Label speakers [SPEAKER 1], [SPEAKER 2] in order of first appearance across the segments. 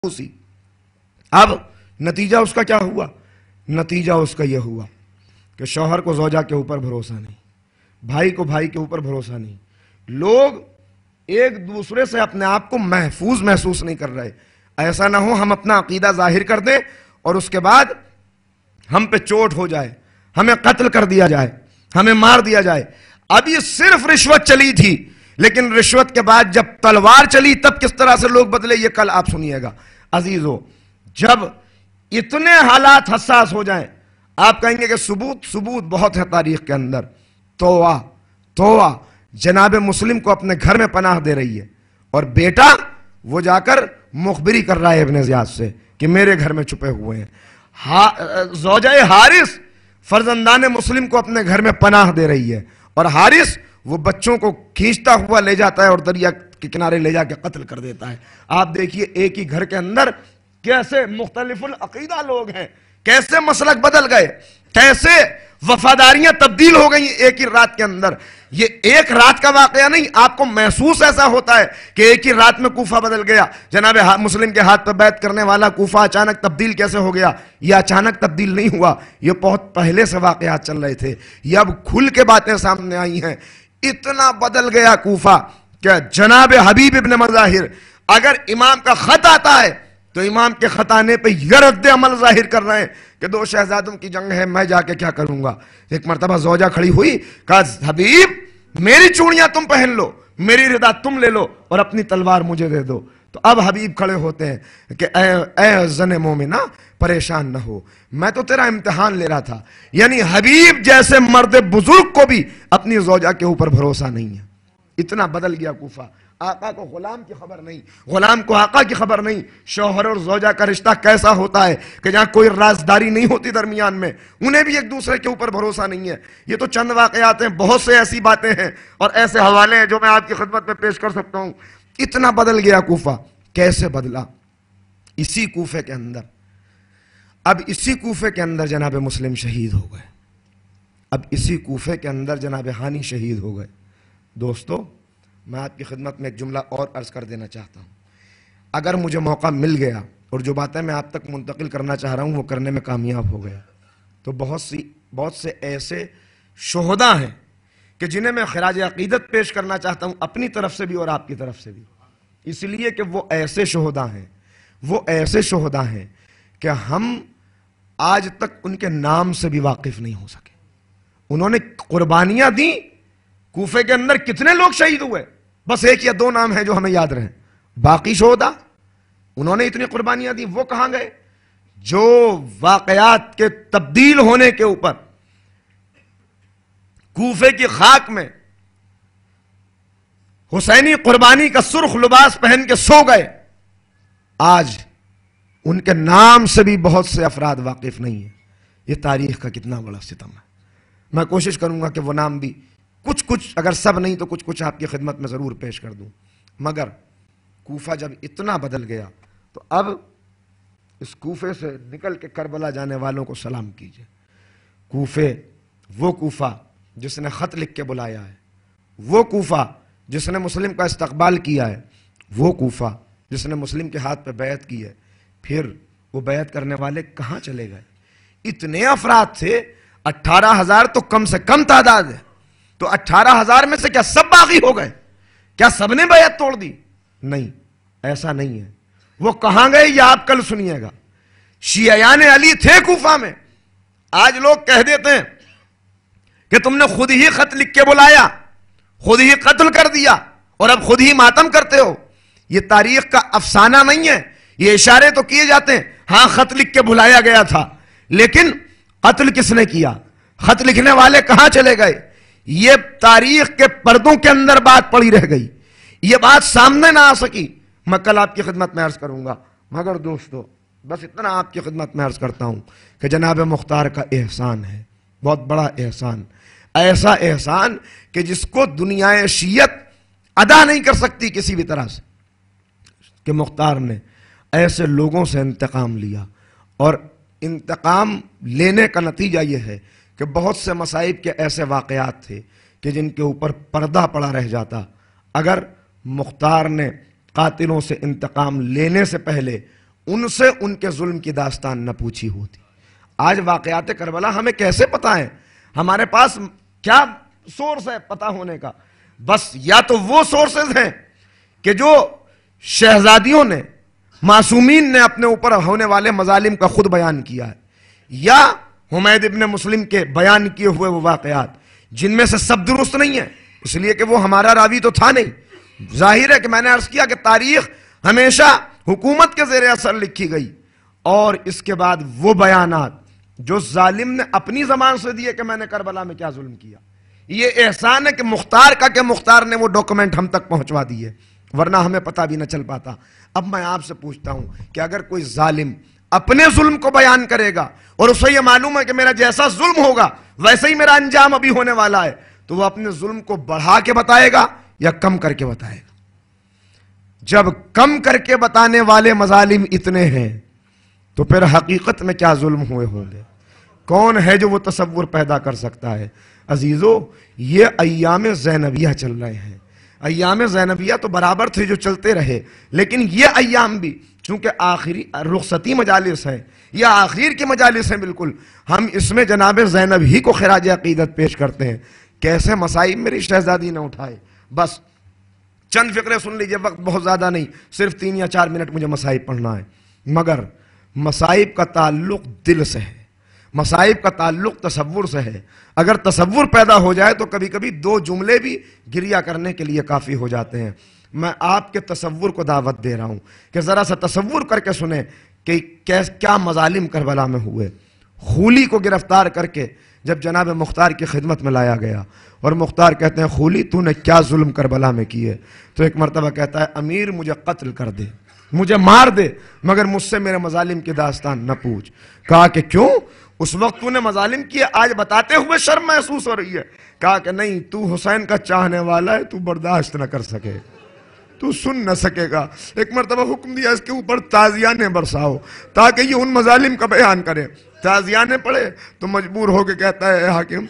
[SPEAKER 1] اسی. اب نتیجہ اس کا کیا ہوا؟ نتیجہ اس کا یہ ہوا کہ شوہر کو زوجہ کے اوپر بھروسہ نہیں، بھائی کو بھائی کے اوپر بھروسہ نہیں، لوگ ایک دوسرے سے اپنے آپ کو محفوظ محسوس نہیں کر رہے. ایسا نہ ہو ہم اپنا عقیدہ ظاہر کر دیں اور اس کے بعد ہم پہ چوٹ ہو جائے، ہمیں قتل کر دیا جائے، ہمیں مار دیا جائے. اب یہ صرف رشوت چلی تھی، لیکن رشوت کے بعد جب تلوار چلی تب کس طرح سے لوگ بدلے یہ کل آپ سنیے گا. عزیزو، جب اتنے حالات حساس ہو جائیں آپ کہیں گے کہ ثبوت بہت ہے تاریخ کے اندر. توبہ جناب مسلم کو اپنے گھر میں پناہ دے رہی ہے اور بیٹا وہ جا کر مخبری کر رہا ہے ابن زیاد سے کہ میرے گھر میں چھپے ہوئے ہیں. زوجہ حارث فرزندان مسلم کو اپنے گھر میں پناہ دے رہی ہے اور حارث وہ بچوں کو کھینچتا ہوا لے جاتا ہے اور دریا کے کنارے لے جا کے قتل کر دیتا ہے. آپ دیکھیے ایک ہی گھر کے اندر کیسے مختلف العقیدہ لوگ ہیں، کیسے مسلک بدل گئے، کیسے وفاداریاں تبدیل ہو گئی ایک ہی رات کے اندر. یہ ایک رات کا واقعہ نہیں، آپ کو محسوس ایسا ہوتا ہے کہ ایک ہی رات میں کوفہ بدل گیا. جناب مسلم کے ہاتھ پہ بیعت کرنے والا کوفہ اچانک تبدیل کیسے ہو گیا؟ یہ اچانک تبدیل نہیں ہوا، یہ بہت پہلے سے واقعات چل رہے تھے. یہ اب کھل کے باتیں سامنے آئی ہیں. اتنا بدل گیا کوفہ کہ جناب حبیب ابن مظاہر اگر امام کا خط آتا ہے تو امام کے خط آنے پہ یہ رد عمل ظاہر کر رہے ہیں کہ دو شہزادوں کی جنگ ہے، میں جا کے کیا کروں گا. ایک مرتبہ زوجہ کھڑی ہوئی، کہا حبیب میری چوڑیاں تم پہن لو، میری ردا تم لے لو اور اپنی تلوار مجھے دے دو. تو اب حبیب کھڑے ہوتے ہیں کہ اے زن مومنہ پریشان نہ ہو، میں تو تیرا امتحان لے رہا تھا. یعنی حبیب جیسے مرد بزرگ کو بھی اپنی زوجہ کے اوپر بھروسہ نہیں ہے. اتنا بدل گیا کوفہ. آقا کو غلام کی خبر نہیں، غلام کو آقا کی خبر نہیں. شوہر اور زوجہ کا رشتہ کیسا ہوتا ہے کہ جہاں کوئی رازداری نہیں ہوتی درمیان میں، انہیں بھی ایک دوسرے کے اوپر بھروسہ نہیں ہے. یہ تو چند واقعات ہیں، بہت سے ایسی باتیں ہیں اور ایسے حوالے ہیں جو میں آپ کی خدمت میں پیش کر سکتا ہوں. اتنا بدل گیا کوفہ. کیسے بدلا؟ اسی کوفے کے اندر، اب اسی کوفے کے اندر جناب مسلم شہید ہو گئے. اب اسی کوفے کے اندر جناب ہانی شہید ہو گئے. دوستو، میں آپ کی خدمت میں ایک جملہ اور عرض کر دینا چاہتا ہوں. اگر مجھے موقع مل گیا اور جو باتیں میں آپ تک منتقل کرنا چاہ رہا ہوں وہ کرنے میں کامیاب ہو گیا تو بہت سے ایسے شہداء ہیں کہ جنہیں میں خراج عقیدت پیش کرنا چاہتا ہوں اپنی طرف سے بھی اور آپ کی طرف سے بھی. اس لیے کہ وہ ایسے شہداء ہیں کہ ہم آج تک ان کے نام سے بھی واقف نہیں ہو سکے. انہوں نے قربانیاں دیں. کوفے کے اندر کتنے لوگ شہید ہوئے؟ بس ایک یا دو نام ہیں جو ہمیں یاد رہیں. باقی شہداء انہوں نے اتنی قربانیاں دی، وہ کہاں گئے؟ جو واقعات کے تبدیل ہونے کے اوپر کوفے کی خاک میں حسینی قربانی کا سرخ لباس پہن کے سو گئے، آج ان کے نام سے بھی بہت سے افراد واقف نہیں ہیں. یہ تاریخ کا کتنا بڑا ستم ہے. میں کوشش کروں گا کہ وہ نام بھی کچھ اگر سب نہیں تو کچھ آپ کی خدمت میں ضرور پیش کر دوں. مگر کوفہ جب اتنا بدل گیا تو اب اس کوفے سے نکل کے کربلا جانے والوں کو سلام کیجئے. وہ کوفہ جس نے خط لکھ کے بلایا ہے، وہ کوفہ جس نے مسلم کا استقبال کیا ہے، وہ کوفہ جس نے مسلم کے ہاتھ پہ بیعت کی ہے، پھر وہ بیعت کرنے والے کہاں چلے گئے؟ اتنے افراد تھے، 18,000 تو کم سے کم تعداد ہے. تو 18,000 میں سے کیا سب باغی ہو گئے؟ کیا سب نے بیعت توڑ دی؟ نہیں، ایسا نہیں ہے. وہ کہاں گئے یہ آپ کل سنیے گا. شیعیان علی تھے کوفہ میں. آج لوگ کہہ دیتے ہیں کہ تم نے خود ہی خط لکھ کے بلایا، خود ہی قتل کر دیا اور اب خود ہی ماتم کرتے ہو. یہ تاریخ کا افسانہ نہیں ہے. یہ اشارے تو کیے جاتے ہیں، ہاں خط لکھ کے بلایا گیا تھا، لیکن قتل کس نے کیا؟ خط لکھنے والے کہاں چلے گئے؟ یہ تاریخ کے پردوں کے اندر بات پڑی رہ گئی. یہ بات سامنے نہ آ سکی. میں کل آپ کی خدمت میں عرض کروں گا. مگر دوستو، بس اتنا آپ کی خدمت میں عرض کرتا ہوں کہ جناب مختار کا احسان ہے، بہت بڑا احسان، ایسا احسان کہ جس کو دنیا شیعت ادا نہیں کر سکتی کسی بھی طرح سے، کہ مختار نے ایسے لوگوں سے انتقام لیا. اور انتقام لینے کا نتیجہ یہ ہے کہ بہت سے مصائب کے ایسے واقعات تھے کہ جن کے اوپر پردہ پڑا رہ جاتا اگر مختار نے قاتلوں سے انتقام لینے سے پہلے ان سے ان کے ظلم کی داستان نہ پوچھی ہوتی۔ آج واقعات کربلا ہمیں کیسے پتہ ہے؟ ہمارے پاس کیا سورس ہے پتہ ہونے کا؟ بس یا تو وہ سورسز ہیں کہ جو شہزادیوں نے، معصومین نے اپنے اوپر ہونے والے مظالم کا خود بیان کیا ہے، یا حمید ابن مسلم کے بیان کیے ہوئے وہ واقعات، جن میں سے سب درست نہیں ہیں، اس لیے کہ وہ ہمارا راوی تو تھا نہیں۔ ظاہر ہے کہ میں نے عرض کیا کہ تاریخ ہمیشہ حکومت کے زیر اثر لکھی گئی، اور اس کے بعد وہ بیانات جو ظالم نے اپنی زبان سے دیے کہ میں نے کربلا میں کیا ظلم کیا، یہ احسان ہے کہ مختار کا کہ مختار نے وہ ڈاکومنٹ ہم تک پہنچوا دیے، ورنہ ہمیں پتہ بھی نہ چل پاتا۔ اب میں آپ سے پوچھتا ہوں کہ اگر کوئی ظالم اپنے ظلم کو بیان کرے گا اور اسے یہ معلوم ہے کہ میرا جیسا ظلم ہوگا ویسے ہی میرا انجام ابھی ہونے والا ہے، تو وہ اپنے ظلم کو بڑھا کے بتائے گا یا کم کر کے بتائے گا؟ جب کم کر کے بتانے والے مظالم اتنے ہیں تو پھر حقیقت میں کیا ظلم ہوئے ہوں گے؟ کون ہے جو وہ تصور پیدا کر سکتا ہے؟ عزیزو، یہ ایام زینبیہ چل رہے ہیں۔ ایام زینبیہ تو برابر تھے جو چلتے رہے، لیکن یہ ایام بھی چونکہ آخری رخصتی مجالس ہیں یا آخر کی مجالس ہیں، بالکل ہم اس میں جناب زینب ہی کو خراج عقیدت پیش کرتے ہیں۔ کیسے مصائب میری شہزادی نے اٹھائے! بس چند فقرے سن لیجئے، وقت بہت زیادہ نہیں، صرف 3 یا 4 منٹ مجھے مصائب پڑھنا ہے، مگر مصائب کا تعلق دل سے ہے، مصائب کا تعلق تصور سے ہے۔ اگر تصور پیدا ہو جائے تو کبھی کبھی 2 جملے بھی گریہ کرنے کے لیے کافی ہو جاتے ہیں۔ میں آپ کے تصور کو دعوت دے رہا ہوں کہ ذرا سا تصور کر کے سنیں کہ کیا مظالم کربلا میں ہوئے۔ خولی کو گرفتار کر کے جب جناب مختار کی خدمت میں لایا گیا اور مختار کہتے ہیں خولی تو نے کیا ظلم کربلا میں کیے، تو ایک مرتبہ کہتا ہے امیر مجھے قتل کر دے، مجھے مار دے، مگر مجھ سے میرے مظالم کی داستان نہ پوچھ۔ کہا کہ کیوں؟ اس وقت تو نے مظالم کیے، آج بتاتے ہوئے شرم محسوس ہو رہی ہے؟ کہا کہ نہیں، تو حسین کا چاہنے والا ہے، تو برداشت نہ کر سکے، تو سن نہ سکے گا۔ ایک مرتبہ حکم دیا اس کے اوپر تازیانے برساؤ تاکہ یہ ان مظالم کا بیان کرے۔ تازیانے پڑے تو مجبور ہو کے کہتا ہے حاکم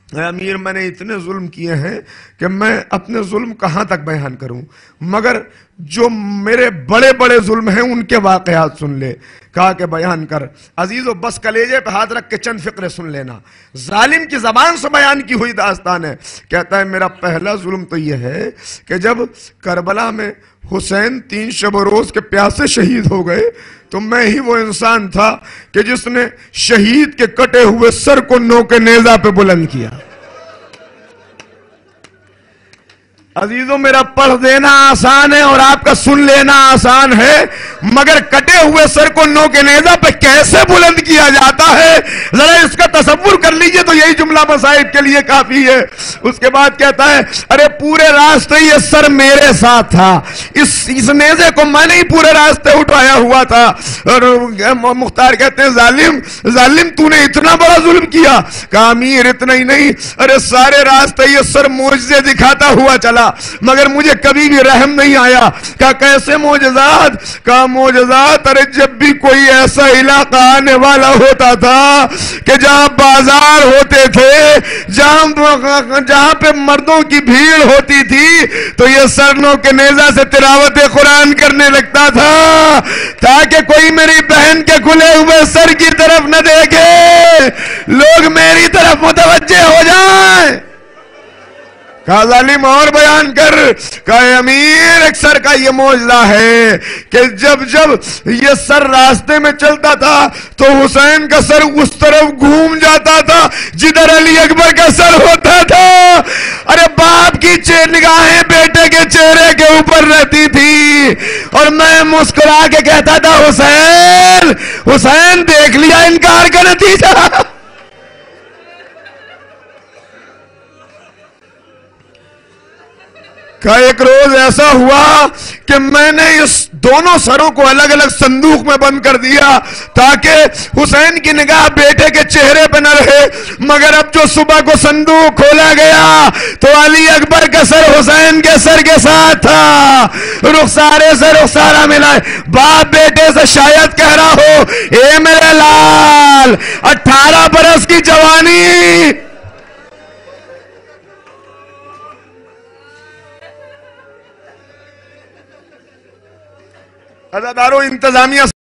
[SPEAKER 1] اے امیر، میں نے اتنے ظلم کیے ہیں کہ میں اپنے ظلم کہاں تک بیان کروں، مگر جو میرے بڑے بڑے ظلم ہیں ان کے واقعات سن لے۔ کہا کہ بیان کر۔ عزیزو، بس کلیجے پہ ہاتھ رکھ کے چند فقرے سن لینا، ظالم کی زبان سے بیان کی ہوئی داستان ہے۔ کہتا ہے میرا پہلا ظلم تو یہ ہے کہ جب کربلا میں حسین 3 شب و روز کے پیاسے شہید ہو گئے تو میں ہی وہ انسان تھا کہ جس نے شہید کے کٹے ہوئے سر کو نوک نیزہ پہ بلند کیا۔ عزیزو، میرا پڑھ دینا آسان ہے اور آپ کا سن لینا آسان ہے، مگر کٹے ہوئے سر کو نوک نیزہ پہ کیسے بلند کیا جاتا ہے ذرا اس کا تصور کر لیجئے تو یہی جملہ مصائب کے لیے کافی ہے۔ اس کے بعد کہتا ہے ارے پورے راستے یہ سر میرے ساتھ تھا، اس نیزے کو میں نے ہی پورے راستے اٹھایا ہوا تھا۔ اور مختار کہتے ہیں ظالم تو نے اتنا بڑا ظلم کیا؟ کہا امیر اتنا ہی نہیں، ارے سارے راستے یہ سر معجزے دکھاتا ہوا چلا مگر مجھے کبھی بھی رحم نہیں آیا۔ کہا کیسے معجزات؟ کہا معجزات، ارے جب بھی کوئی ایسا علاقہ آنے والا ہوتا تھا کہ جہاں بازار ہوتے تھے، جہاں پہ مردوں کی بھیڑ ہوتی تھی، تو یہ سرنوں کے نیزہ سے تلاوت قرآن کرنے لگتا تھا تاکہ کوئی میری بہن کے کھلے ہوئے سر کی طرف نہ دیکھے، لوگ میری طرف متوجہ ہو جائیں۔ کہا ظالم اور بیان کر۔ کہا امیر ایک سر کا یہ معجزہ ہے کہ جب یہ سر راستے میں چلتا تھا تو حسین کا سر اس طرف گھوم جاتا تھا جدھر علی اکبر کا سر ہوتا تھا۔ ارے باپ کی نگاہیں بیٹے کے چہرے کے اوپر رہتی تھی اور میں مسکرا کے کہتا تھا حسین دیکھ لیا انکار کا نتیجہ۔ کہ ایک روز ایسا ہوا کہ میں نے اس دونوں سروں کو الگ الگ صندوق میں بند کر دیا تاکہ حسین کی نگاہ بیٹے کے چہرے پہ نہ رہے، مگر اب جو صبح کو صندوق کھولا گیا تو علی اکبر کا سر حسین کے سر کے ساتھ تھا۔ رخسارے سے رخسارہ ملائے، باپ بیٹے سے شاید کہہ رہا ہو اے میرے لال 18 برس کی جوانی، عزادارو انتظامیہ